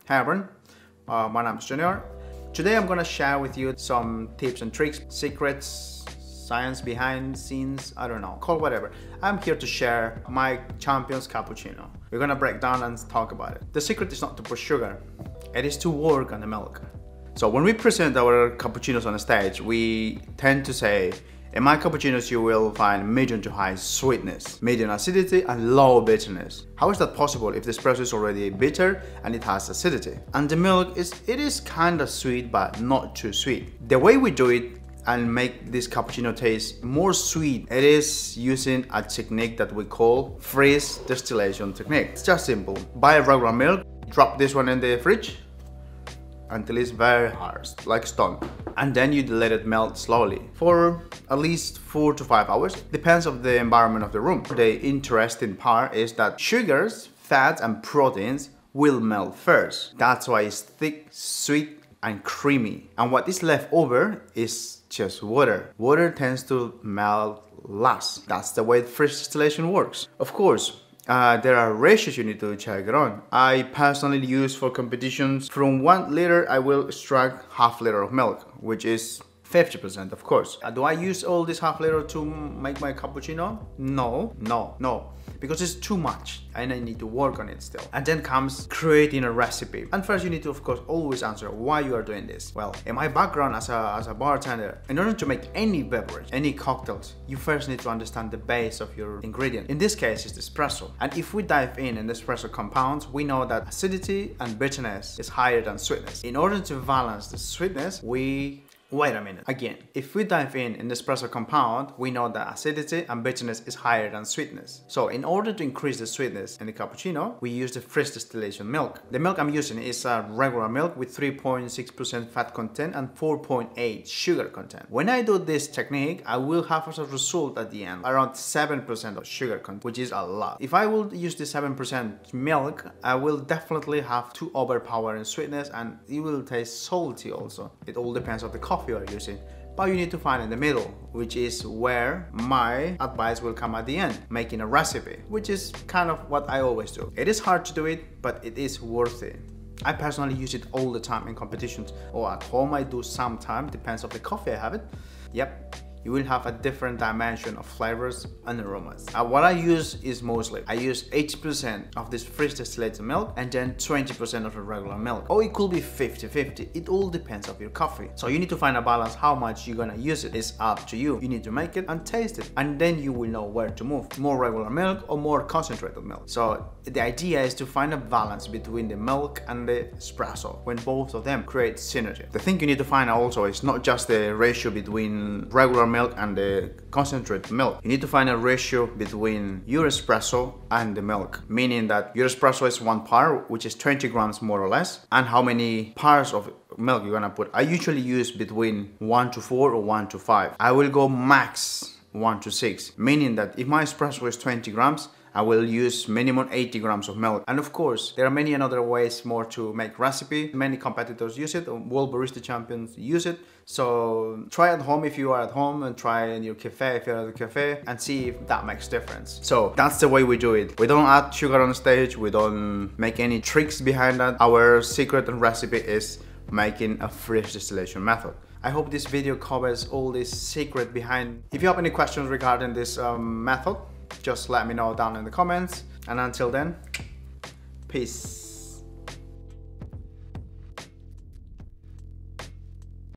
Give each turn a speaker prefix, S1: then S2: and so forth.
S1: Hi everyone, my name is Junior. Today I'm gonna share with you some tips and tricks, secrets, science behind scenes, I don't know, call it whatever. I'm here to share my champion's cappuccino. We're gonna break down and talk about it. The secret is not to put sugar, it is to work on the milk. So when we present our cappuccinos on the stage, we tend to say, in my cappuccinos you will find medium to high sweetness, medium acidity and low bitterness. How is that possible if the espresso is already bitter and it has acidity? And the milk is kind of sweet but not too sweet. The way we do it and make this cappuccino taste more sweet, it is using a technique that we call freeze distillation technique. It's just simple. Buy a regular milk, drop this one in the fridge until it's very hard, like stone. And then you let it melt slowly for at least 4 to 5 hours. Depends on the environment of the room. The interesting part is that sugars, fats and proteins will melt first. That's why it's thick, sweet and creamy. And what is left over is just water. Water tends to melt last. That's the way freeze distillation works. Of course, there are ratios you need to check it on. I personally use for competitions from 1 liter I will extract half liter of milk, which is 50% of course. Do I use all this half liter to make my cappuccino? No, because it's too much and I need to work on it still. And then comes creating a recipe. And first you need to of course always answer why you are doing this. Well, in my background as a bartender, in order to make any beverage, any cocktails, you first need to understand the base of your ingredient. In this case it's espresso. And if we dive in the espresso compounds, we know that acidity and bitterness is higher than sweetness. In order to balance the sweetness, wait a minute. Again, if we dive in the espresso compound, we know that acidity and bitterness is higher than sweetness. So in order to increase the sweetness in the cappuccino, we use the freeze distillation milk. The milk I'm using is a regular milk with 3.6% fat content and 4.8 sugar content. When I do this technique, I will have as a result at the end around 7% of sugar content, which is a lot. If I will use the 7% milk, I will definitely have too overpowering sweetness and it will taste salty also. It all depends on the coffee you are using, but you need to find in the middle, which is where my advice will come at the end, making a recipe, which is kind of what I always do. It is hard to do it, but it is worth it. I personally use it all the time in competitions, or at home I do sometimes, depends on the coffee I have it. Yep. You will have a different dimension of flavors and aromas. What I use is mostly, I use 80% of this freeze distillated milk and then 20% of the regular milk. Or it could be 50-50, it all depends on your coffee. So you need to find a balance how much you're gonna use it. It's up to you. You need to make it and taste it. And then you will know where to move. More regular milk or more concentrated milk. So the idea is to find a balance between the milk and the espresso when both of them create synergy. The thing you need to find also is not just the ratio between regular milk and the concentrated milk. You need to find a ratio between your espresso and the milk, meaning that your espresso is 1 part, which is 20 grams more or less, and how many parts of milk you're gonna put. I usually use between 1 to 4 or 1 to 5. I will go max 1 to 6, meaning that if my espresso is 20 grams, I will use minimum 80 grams of milk. And of course, there are many other ways more to make recipe. Many competitors use it, World Barista Champions use it. So try at home if you are at home and try in your cafe if you're at the cafe and see if that makes difference. So that's the way we do it. We don't add sugar on stage, we don't make any tricks behind that. Our secret and recipe is making a freeze distillation method. I hope this video covers all this secret behind. If you have any questions regarding this method, just let me know down in the comments. And until then, peace.